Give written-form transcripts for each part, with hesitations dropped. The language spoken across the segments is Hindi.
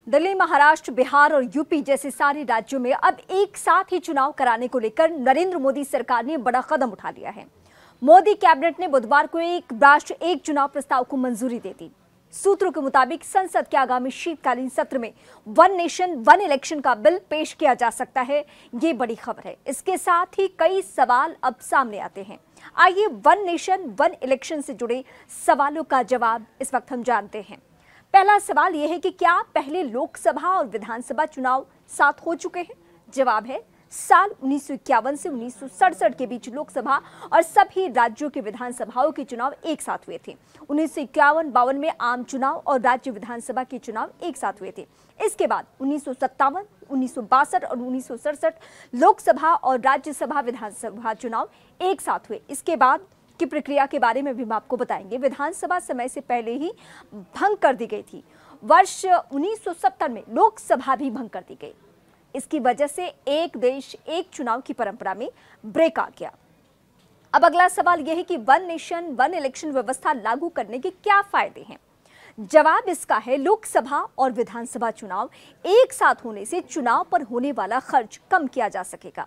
दिल्ली, महाराष्ट्र, बिहार और यूपी जैसे सारे राज्यों में अब एक साथ ही चुनाव कराने को लेकर नरेंद्र मोदी सरकार ने बड़ा कदम उठा लिया है। मोदी कैबिनेट ने बुधवार को एक राष्ट्र एक चुनाव प्रस्ताव को मंजूरी दे दी। सूत्रों के मुताबिक संसद के आगामी शीतकालीन सत्र में वन नेशन वन इलेक्शन का बिल पेश किया जा सकता है। ये बड़ी खबर है। इसके साथ ही कई सवाल अब सामने आते हैं। आइए वन नेशन वन इलेक्शन से जुड़े सवालों का जवाब इस वक्त हम जानते हैं। पहला सवाल यह है कि क्या पहले लोकसभा और विधानसभा चुनाव साथ हो चुके हैं? जवाब है साल 1951 से 1967 के बीच लोकसभा और सभी राज्यों के विधानसभाओं के चुनाव एक साथ हुए थे। 1951-52 में आम चुनाव और राज्य विधानसभा के चुनाव एक साथ हुए थे। इसके बाद 1957, 1962 और 1967 लोकसभा और राज्यसभा विधानसभा चुनाव एक साथ हुए। इसके बाद की प्रक्रिया के बारे में भी हम आपको बताएंगे। विधानसभा समय से पहले ही भंग कर दी गई थी। वर्ष 1970 में लोकसभा भी भंग कर दी गई। इसकी वजह से एक देश एक चुनाव की परंपरा में ब्रेक आ गया। अब अगला सवाल यह है कि वन नेशन वन इलेक्शन व्यवस्था लागू करने के क्या फायदे हैं? जवाब इसका है लोकसभा और विधानसभा चुनाव एक साथ होने से चुनाव पर होने वाला खर्च कम किया जा सकेगा।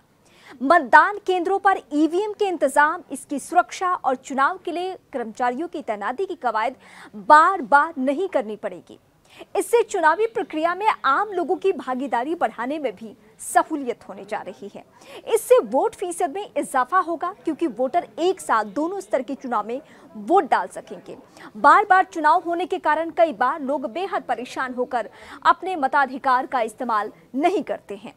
मतदान केंद्रों पर ईवीएम के इंतजाम, इसकी सुरक्षा और चुनाव के लिए कर्मचारियों की तैनाती की कवायद बार बार नहीं करनी पड़ेगी। इससे चुनावी प्रक्रिया में आम लोगों की भागीदारी बढ़ाने में भी सहूलियत होने जा रही है। इससे वोट फीसद में इजाफा होगा क्योंकि वोटर एक साथ दोनों स्तर के चुनाव में वोट डाल सकेंगे। बार बार चुनाव होने के कारण कई बार लोग बेहद परेशान होकर अपने मताधिकार का इस्तेमाल नहीं करते हैं।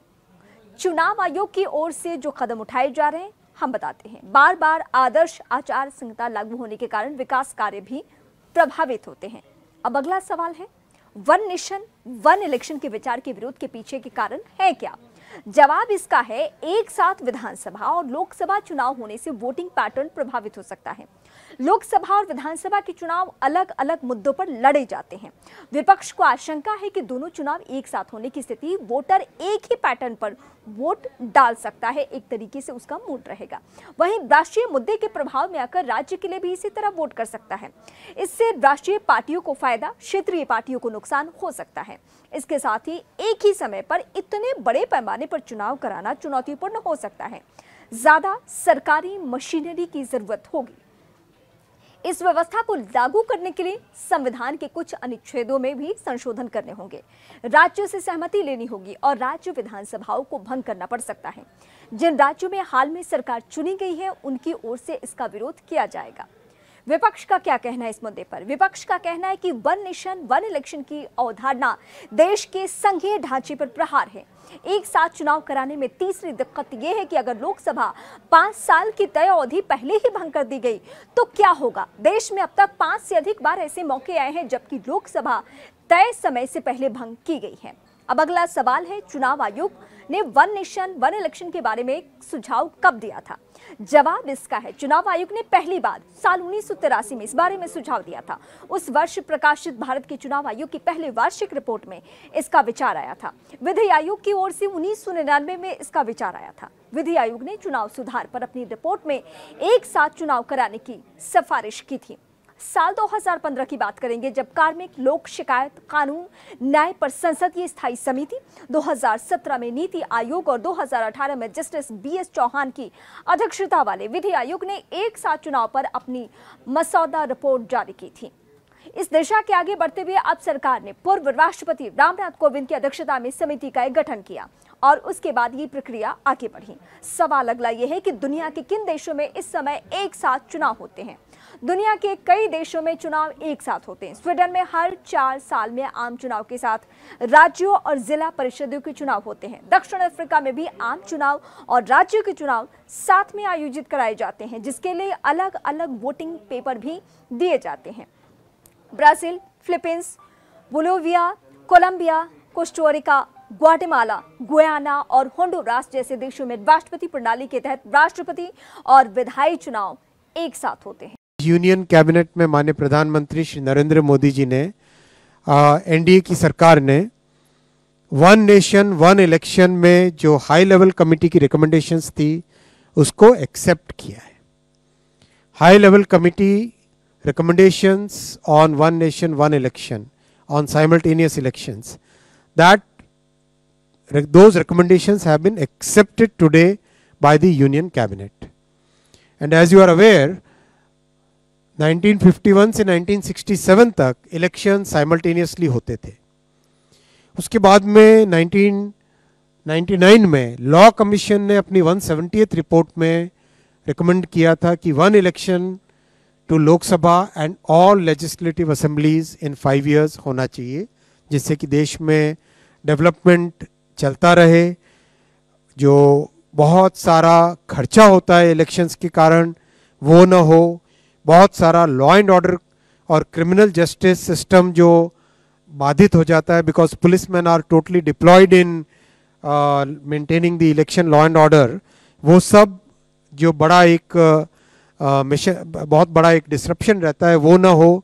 चुनाव आयोग की ओर से जो कदम उठाए जा रहे हैं हम बताते हैं। बार बार आदर्श आचार संहिता लागू होने के कारण विकास कार्य भी प्रभावित होते हैं। अब अगला सवाल है वन नेशन वन इलेक्शन के विचार के विरोध के पीछे के कारण है क्या? जवाब इसका है एक साथ विधानसभा और लोकसभा चुनाव होने से वोटिंग पैटर्न प्रभावित हो सकता है। लोकसभा और विधानसभा के चुनाव अलग अलग मुद्दों पर लड़े जाते हैं। विपक्ष को आशंका है कि दोनों चुनाव एक साथ होने की स्थिति वोटर एक ही पैटर्न पर वोट डाल सकता है, एक तरीके से उसका मूड रहेगा। वहीं राष्ट्रीय मुद्दे के प्रभाव में आकर राज्य के लिए भी इसी तरह वोट कर सकता है। इससे राष्ट्रीय पार्टियों को फायदा, क्षेत्रीय पार्टियों को नुकसान हो सकता है। इसके साथ ही एक ही समय पर इतने बड़े पैमाने पर चुनाव कराना चुनौतीपूर्ण हो सकता है। ज्यादा सरकारी मशीनरी की जरूरत होगी। इस व्यवस्था को लागू करने के लिए संविधान के कुछ अनुच्छेदों में भी संशोधन करने होंगे। राज्यों से सहमति लेनी होगी और राज्य विधानसभाओं को भंग करना पड़ सकता है। जिन राज्यों में हाल में सरकार चुनी गई है उनकी ओर से इसका विरोध किया जाएगा। विपक्ष का क्या कहना है इस मुद्दे पर? विपक्ष का कहना है कि वन नेशन वन इलेक्शन की अवधारणा देश के संघीय ढांचे पर प्रहार है। एक साथ चुनाव कराने में तीसरी दिक्कत यह है कि अगर लोकसभा 5 साल की तय अवधि पहले ही भंग कर दी गई तो क्या होगा? देश में अब तक 5 से अधिक बार ऐसे मौके आए हैं जबकि लोकसभा तय समय से पहले भंग की गई है। अब अगला सवाल है चुनाव आयोग ने वन नेशन वन इलेक्शन के बारे में सुझाव कब दिया था? जवाब इसका है चुनाव आयोग ने पहली बार साल 1983 में इस बारे में सुझाव दिया था। उस वर्ष प्रकाशित भारत के चुनाव आयोग की पहली वार्षिक रिपोर्ट में इसका विचार आया था। विधि आयोग की ओर से 1999 में इसका विचार आया था। विधि आयोग ने चुनाव सुधार पर अपनी रिपोर्ट में एक साथ चुनाव कराने की सिफारिश की थी। साल 2015 की बात करेंगे जब कार्मिक लोक शिकायत कानून न्याय पर संसदीय स्थायी समिति, 2017 में नीति आयोग और 2018 में जस्टिस BS चौहान की अध्यक्षता वाले विधि आयोग ने एक साथ चुनाव पर अपनी मसौदा रिपोर्ट जारी की थी। इस दिशा के आगे बढ़ते हुए अब सरकार ने पूर्व राष्ट्रपति रामनाथ कोविंद की अध्यक्षता में समिति का गठन किया और उसके बाद ये प्रक्रिया आगे बढ़ी। सवाल अगला यह है कि दुनिया के किन देशों में इस समय एक साथ चुनाव होते हैं? दुनिया के कई देशों में चुनाव एक साथ होते हैं। स्वीडन में हर 4 साल में आम चुनाव के साथ राज्यों और जिला परिषदों के चुनाव होते हैं। दक्षिण अफ्रीका में भी आम चुनाव और राज्यों के चुनाव साथ में आयोजित कराए जाते हैं, जिसके लिए अलग अलग वोटिंग पेपर भी दिए जाते हैं। Brazil, Philippines, Bolivia, Colombia, Costa Rica, Guatemala, Guyana और होंडुरास जैसे देशों में राष्ट्रपति प्रणाली के तहत राष्ट्रपति और विधायी चुनाव एक साथ होते हैं। यूनियन कैबिनेट में माननीय प्रधानमंत्री श्री नरेंद्र मोदी जी ने एनडीए की सरकार ने वन नेशन वन इलेक्शन में जो हाई लेवल कमेटी की रिकमेंडेशंस थी उसको एक्सेप्ट किया है। High level committee recommendations on one nation one election on simultaneous elections that those recommendations have been accepted today by the Union Cabinet. And as you are aware, 1951 से 1967 तक इलेक्शन साइमल्टेनियसली होते थे. उसके बाद में 1999 में लॉ कमीशन ने अपनी 170th रिपोर्ट में रिकमेंड किया था कि one election to Lok Sabha and all legislative assemblies in 5 years होना चाहिए, जिससे कि देश में डेवलपमेंट चलता रहे. जो बहुत सारा खर्चा होता है इलेक्शंस के कारण वो ना हो. बहुत सारा लॉ एंड ऑर्डर और क्रिमिनल जस्टिस सिस्टम जो बाधित हो जाता है, because policeman are totally deployed in maintaining the election law and order, वो सब जो बड़ा एक मिशन, बहुत बड़ा एक डिसरप्शन रहता है वो ना हो.